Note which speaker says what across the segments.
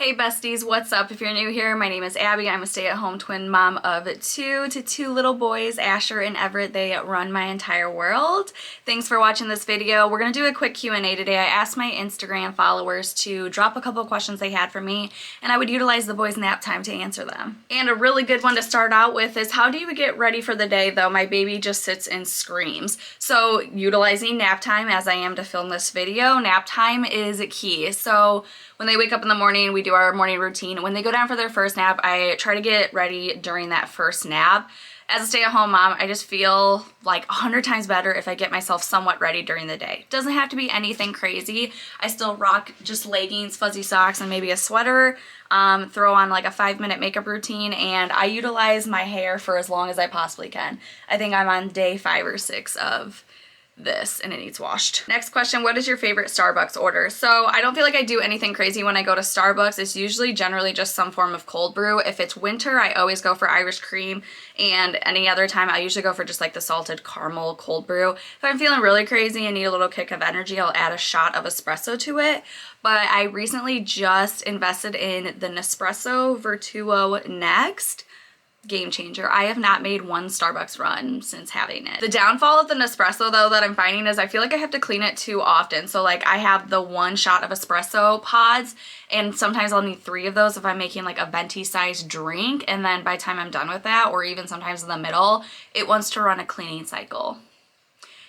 Speaker 1: Hey besties, what's up? If you're new here, my name is Abby. I'm a stay-at-home twin mom of two little boys, Asher and Everett. They run my entire world. Thanks for watching this video. We're gonna do a quick Q&A today. I asked my Instagram followers to drop a couple questions they had for me, and I would utilize the boys' nap time to answer them. And a really good one to start out with is, how do you get ready for the day though? My baby just sits and screams. So utilizing nap time, as I am to film this video, nap time is key. So when they wake up in the morning, we do our morning routine. When they go down for their first nap, I try to get ready during that first nap. As a stay-at-home mom, I just feel like 100 times better if I get myself somewhat ready during the day. Doesn't have to be anything crazy. I still rock just leggings, fuzzy socks, and maybe a sweater. Throw on like a 5-minute makeup routine, and I utilize my hair for as long as I possibly can. I think I'm on day 5 or 6 of this and it needs washed. Next question, what is your favorite Starbucks order? So I don't feel like I do anything crazy when I go to Starbucks. It's usually generally just some form of cold brew. If it's winter, I always go for Irish cream, and any other time I usually go for just like the salted caramel cold brew. If I'm feeling really crazy and need a little kick of energy, I'll add a shot of espresso to it. But I recently just invested in the Nespresso Vertuo Next. Game changer. I have not made one Starbucks run since having it. The downfall of the Nespresso though that I'm finding is I feel like I have to clean it too often. So like I have the 1 shot of espresso pods, and sometimes I'll need 3 of those if I'm making like a venti sized drink, and then by the time I'm done with that, or even sometimes in the middle, it wants to run a cleaning cycle.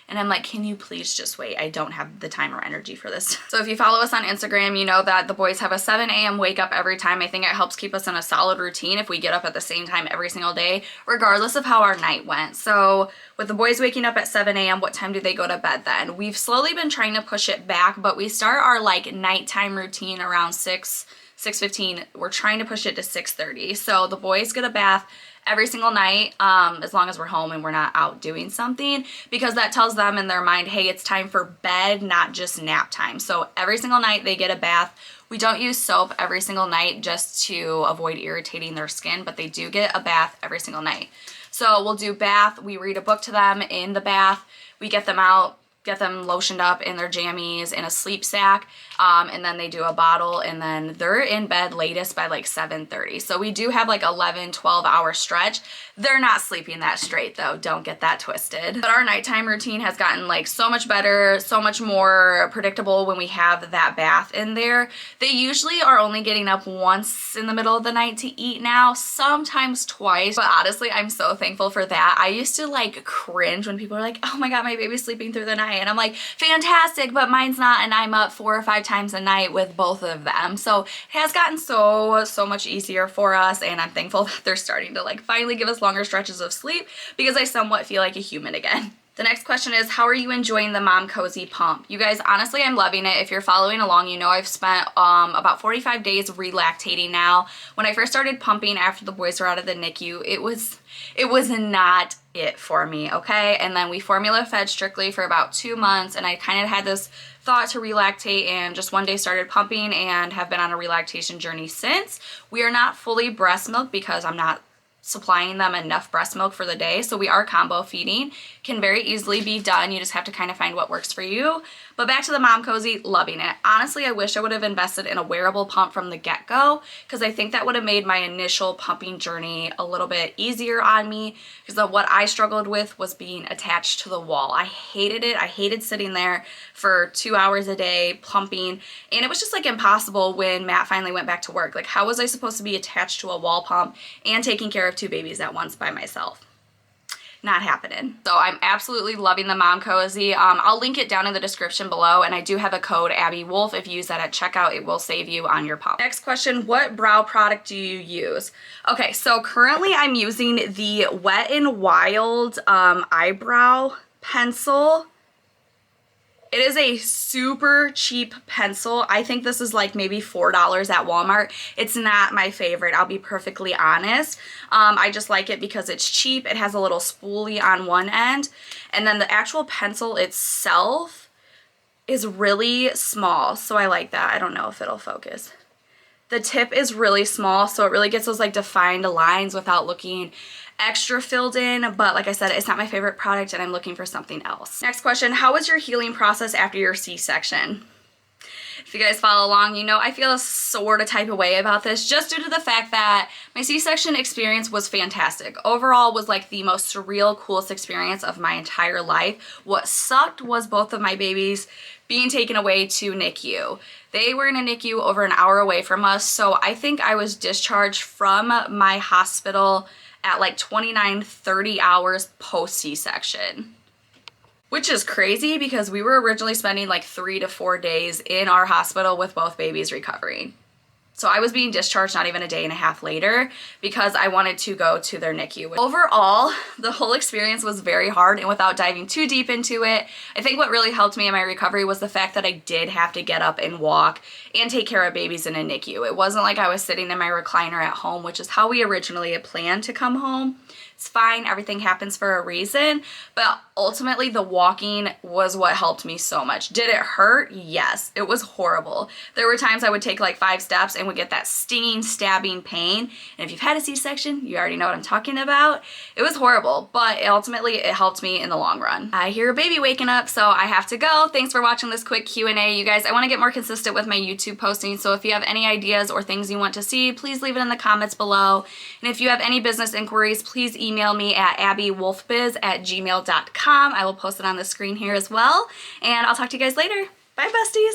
Speaker 1: And I'm like, can you please just wait? I don't have the time or energy for this. So if you follow us on Instagram, you know that the boys have a 7 a.m. wake up every time. I think it helps keep us in a solid routine if we get up at the same time every single day, regardless of how our night went. So with the boys waking up at 7 a.m., what time do they go to bed then? We've slowly been trying to push it back, but we start our like nighttime routine around 6:15. We're trying to push it to 6:30. So the boys get a bath every single night, as long as we're home and we're not out doing something, because that tells them in their mind, hey, it's time for bed, not just nap time. So every single night they get a bath. We don't use soap every single night just to avoid irritating their skin, but they do get a bath every single night. So we'll do bath, we read a book to them in the bath, we get them out, get them lotioned up in their jammies in a sleep sack, and then they do a bottle, and then they're in bed latest by like 7:30. So we do have like 11-12 hour stretch. They're not sleeping that straight though, don't get that twisted. But our nighttime routine has gotten like so much better, so much more predictable when we have that bath in there. They usually are only getting up once in the middle of the night to eat now, sometimes twice, but honestly I'm so thankful for that. I used to like cringe when people are like, oh my god, my baby's sleeping through the night, and I'm like, fantastic, but mine's not, and I'm up 4 or 5 times a night with both of them. So it has gotten so much easier for us, and I'm thankful that they're starting to like finally give us longer stretches of sleep, because I somewhat feel like a human again. The next question is, how are you enjoying the Mom Cozy pump? You guys, honestly, I'm loving it. If you're following along, you know I've spent about 45 days relactating now. When I first started pumping after the boys were out of the NICU, it was not it for me, okay? And then we formula fed strictly for about 2 months, and I kind of had this thought to relactate, and just one day started pumping and have been on a relactation journey since. We are not fully breast milk because I'm not supplying them enough breast milk for the day, so we are combo feeding. Can very easily be done. You just have to kind of find what works for you. But back to the Mom Cozy, loving it. Honestly, I wish I would have invested in a wearable pump from the get-go, because I think that would have made my initial pumping journey a little bit easier on me, because what I struggled with was being attached to the wall. I hated it. I hated sitting there for 2 hours a day pumping, and it was just like impossible when Matt finally went back to work. Like, how was I supposed to be attached to a wall pump and taking care of 2 babies at once by myself? Not happening. So I'm absolutely loving the Mom Cozy. I'll link it down in the description below, and I do have a code abbiewolf. If you use that at checkout, it will save you on your pump. Next question, what brow product do you use? Okay, so currently I'm using the Wet n Wild eyebrow pencil. It is a super cheap pencil. I think this is like maybe $4 at Walmart. It's not my favorite, I'll be perfectly honest. I just like it because it's cheap. It has a little spoolie on one end, and then the actual pencil itself is really small, so I like that. I don't know if it'll focus. The tip is really small, so it really gets those like defined lines without looking extra filled in, but like I said, it's not my favorite product and I'm looking for something else. Next question, how was your healing process after your C-section? If you guys follow along, you know I feel a sort of type of way about this just due to the fact that my C-section experience was fantastic. Overall was like the most surreal, coolest experience of my entire life. What sucked was both of my babies being taken away to NICU. They were in a NICU over an hour away from us, so I think I was discharged from my hospital at like 29, 30 hours post C-section. Which is crazy because we were originally spending like 3 to 4 days in our hospital with both babies recovering. So I was being discharged not even a day and a half later because I wanted to go to their NICU. Overall, the whole experience was very hard, and without diving too deep into it, I think what really helped me in my recovery was the fact that I did have to get up and walk and take care of babies in a NICU. It wasn't like I was sitting in my recliner at home, which is how we originally had planned to come home. It's fine, everything happens for a reason, but ultimately the walking was what helped me so much. Did it hurt? Yes, it was horrible. There were times I would take like 5 steps and would get that stinging, stabbing pain, and if you've had a C-section, you already know what I'm talking about. It was horrible, but ultimately it helped me in the long run. I hear a baby waking up, so I have to go. Thanks for watching this quick Q&A. You guys, I want to get more consistent with my YouTube posting, so if you have any ideas or things you want to see, please leave it in the comments below. And if you have any business inquiries, please email me at abbiewolfbiz@gmail.com. I will post it on the screen here as well. And I'll talk to you guys later. Bye, besties.